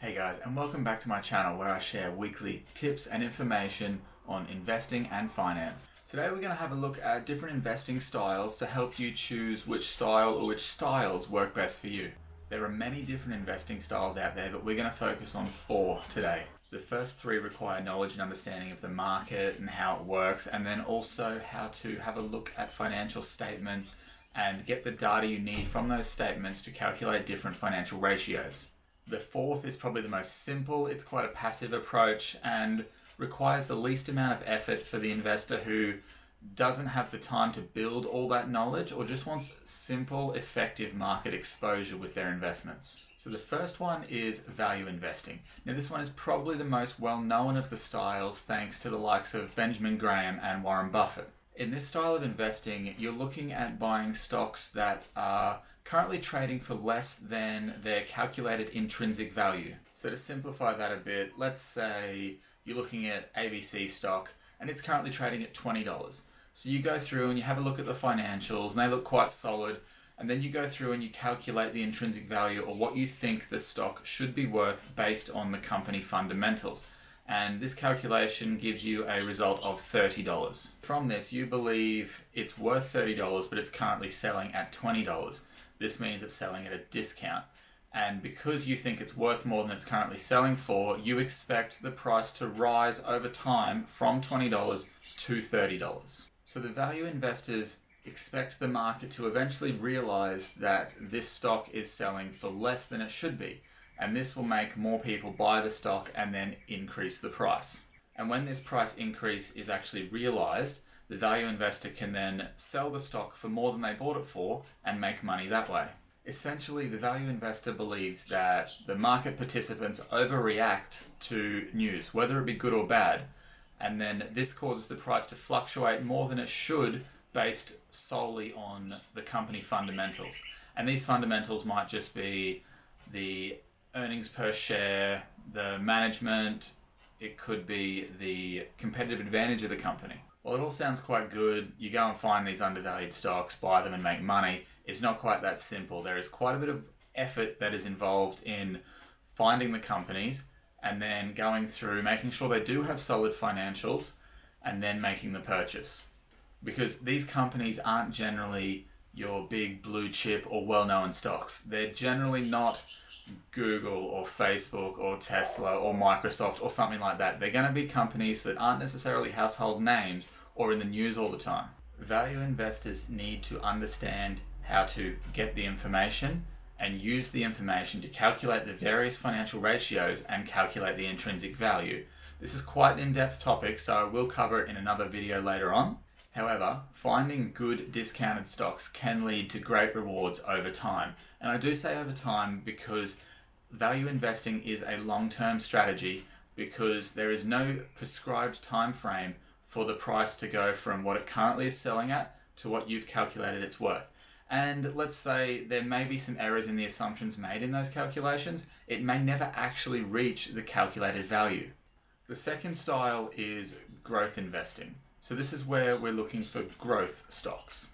Hey guys, and welcome back to my channel where I share weekly tips and information on investing and finance. Today we're going to have a look at different investing styles to help you choose which style or which styles work best for you. There are many different investing styles out there, but we're going to focus on 4 today. The first 3 require knowledge and understanding of the market and how it works, and then also how to have a look at financial statements and get the data you need from those statements to calculate different financial ratios. The 4th is probably the most simple. It's quite a passive approach and requires the least amount of effort for the investor who doesn't have the time to build all that knowledge or just wants simple, effective market exposure with their investments. So the first one is value investing. Now this one is probably the most well-known of the styles thanks to the likes of Benjamin Graham and Warren Buffett. In this style of investing, you're looking at buying stocks that are currently trading for less than their calculated intrinsic value. So to simplify that a bit, let's say you're looking at ABC stock and it's currently trading at $20. So you go through and you have a look at the financials and they look quite solid, and then you go through and you calculate the intrinsic value or what you think the stock should be worth based on the company fundamentals. And this calculation gives you a result of $30. From this, you believe it's worth $30, but it's currently selling at $20. This means it's selling at a discount. And because you think it's worth more than it's currently selling for, you expect the price to rise over time from $20 to $30. So the value investors expect the market to eventually realize that this stock is selling for less than it should be. And this will make more people buy the stock and then increase the price. And when this price increase is actually realized, the value investor can then sell the stock for more than they bought it for and make money that way. Essentially, the value investor believes that the market participants overreact to news, whether it be good or bad, and then this causes the price to fluctuate more than it should based solely on the company fundamentals. And these fundamentals might just be the earnings per share, the management, it could be the competitive advantage of the company. Well, it all sounds quite good. You go and find these undervalued stocks, buy them and make money. It's not quite that simple. There is quite a bit of effort that is involved in finding the companies and then going through, making sure they do have solid financials and then making the purchase. Because these companies aren't generally your big blue chip or well-known stocks. They're generally not Google or Facebook or Tesla or Microsoft or something like that. They're going to be companies that aren't necessarily household names or in the news all the time. Value investors need to understand how to get the information and use the information to calculate the various financial ratios and calculate the intrinsic value. This is quite an in-depth topic, so I will cover it in another video later on. However, finding good discounted stocks can lead to great rewards over time. And I do say over time because value investing is a long-term strategy, because there is no prescribed time frame for the price to go from what it currently is selling at to what you've calculated it's worth. And let's say there may be some errors in the assumptions made in those calculations. It may never actually reach the calculated value. The second style is growth investing. So this is where we're looking for growth stocks.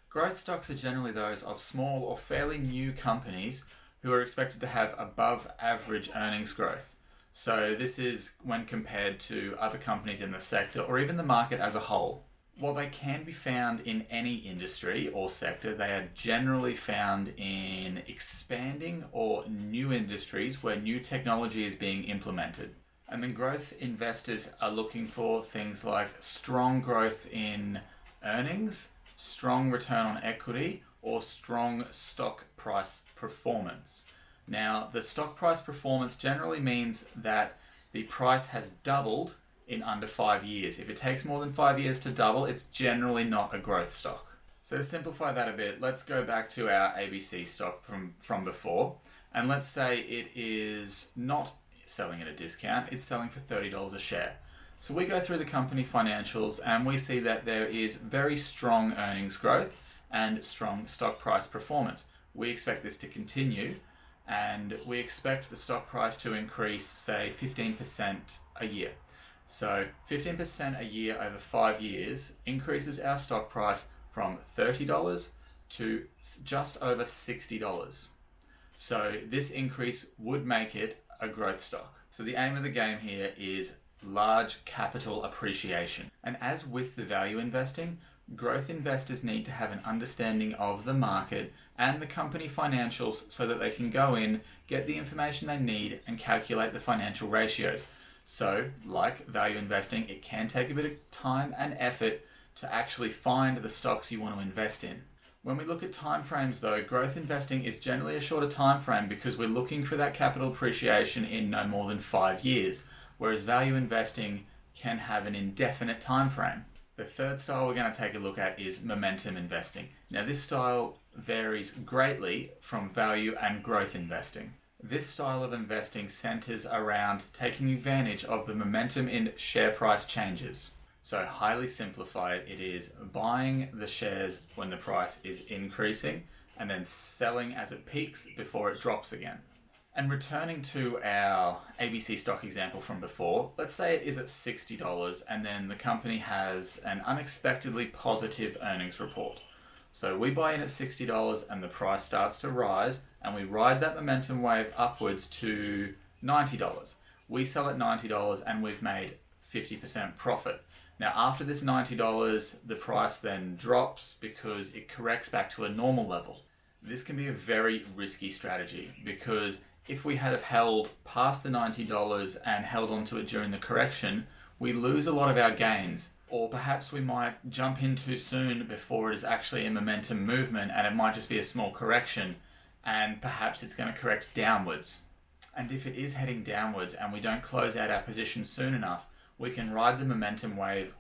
Growth stocks are generally those of small or fairly new companies who are expected to have above average earnings growth. So this is when compared to other companies in the sector or even the market as a whole. While they can be found in any industry or sector, they are generally found in expanding or new industries where new technology is being implemented. And then growth investors are looking for things like strong growth in earnings, strong return on equity, or strong stock price performance. Now, the stock price performance generally means that the price has doubled in under 5 years. If it takes more than 5 years to double, it's generally not a growth stock. So to simplify that a bit, let's go back to our ABC stock from before. And let's say it is not selling at a discount, it's selling for $30 a share. So we go through the company financials and we see that there is very strong earnings growth and strong stock price performance. We expect this to continue, and we expect the stock price to increase, say, 15% a year. So 15% a year over 5 years increases our stock price from $30 to just over $60. So this increase would make it a growth stock. So the aim of the game here is large capital appreciation. And as with the value investing, growth investors need to have an understanding of the market and the company financials so that they can go in, get the information they need, and calculate the financial ratios. So, like value investing, it can take a bit of time and effort to actually find the stocks you want to invest in. When we look at time frames though, growth investing is generally a shorter time frame because we're looking for that capital appreciation in no more than 5 years, whereas value investing can have an indefinite time frame. The third style we're going to take a look at is momentum investing. Now this style varies greatly from value and growth investing. This style of investing centers around taking advantage of the momentum in share price changes. So highly simplified, it is buying the shares when the price is increasing and then selling as it peaks before it drops again. And returning to our ABC stock example from before, let's say it is at $60 and then the company has an unexpectedly positive earnings report. So we buy in at $60 and the price starts to rise and we ride that momentum wave upwards to $90. We sell at $90 and we've made 50% profit. Now after this $90, the price then drops because it corrects back to a normal level. This can be a very risky strategy because if we had have held past the $90 and held onto it during the correction, we lose a lot of our gains. Or perhaps we might jump in too soon before it is actually a momentum movement and it might just be a small correction and perhaps it's going to correct downwards. And if it is heading downwards and we don't close out our position soon enough, we can ride the momentum wave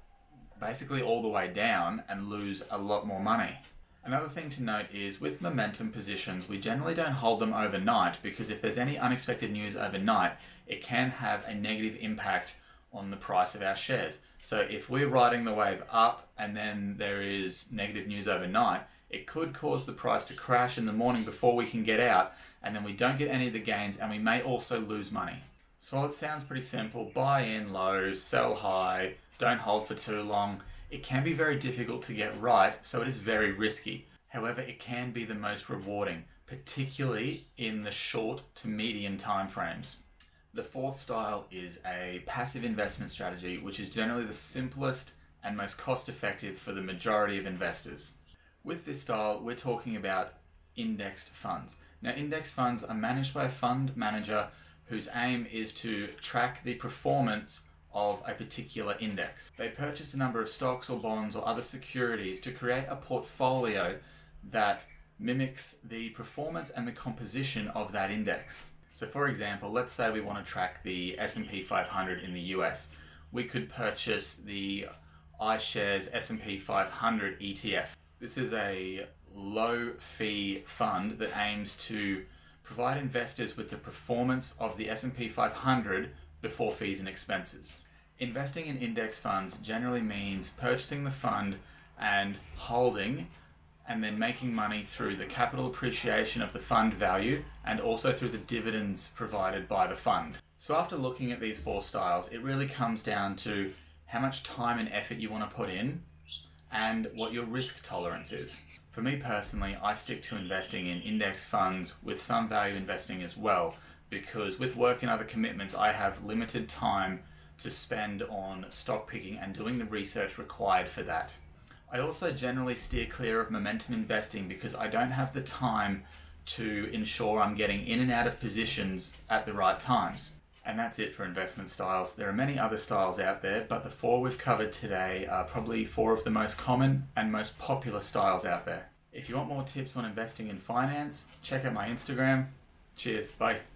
basically all the way down and lose a lot more money. Another thing to note is with momentum positions, we generally don't hold them overnight because if there's any unexpected news overnight, it can have a negative impact on the price of our shares. So if we're riding the wave up and then there is negative news overnight, it could cause the price to crash in the morning before we can get out, and then we don't get any of the gains and we may also lose money. So while it sounds pretty simple, buy in low, sell high, don't hold for too long, it can be very difficult to get right, so it is very risky. However, it can be the most rewarding, particularly in the short to medium time frames. The fourth style is a passive investment strategy, which is generally the simplest and most cost-effective for the majority of investors. With this style, we're talking about indexed funds. Now, index funds are managed by a fund manager whose aim is to track the performance of a particular index. They purchase a number of stocks or bonds or other securities to create a portfolio that mimics the performance and the composition of that index. So for example, let's say we want to track the S&P 500 in the US. We could purchase the iShares S&P 500 ETF. This is a low-fee fund that aims to provide investors with the performance of the S&P 500 before fees and expenses. Investing in index funds generally means purchasing the fund and holding and then making money through the capital appreciation of the fund value and also through the dividends provided by the fund. So after looking at these four styles, it really comes down to how much time and effort you want to put in and what your risk tolerance is. For me personally, I stick to investing in index funds with some value investing as well, because with work and other commitments, I have limited time to spend on stock picking and doing the research required for that. I also generally steer clear of momentum investing because I don't have the time to ensure I'm getting in and out of positions at the right times. And that's it for investment styles. There are many other styles out there, but the four we've covered today are probably four of the most common and most popular styles out there. If you want more tips on investing in finance, check out my Instagram. Cheers, bye.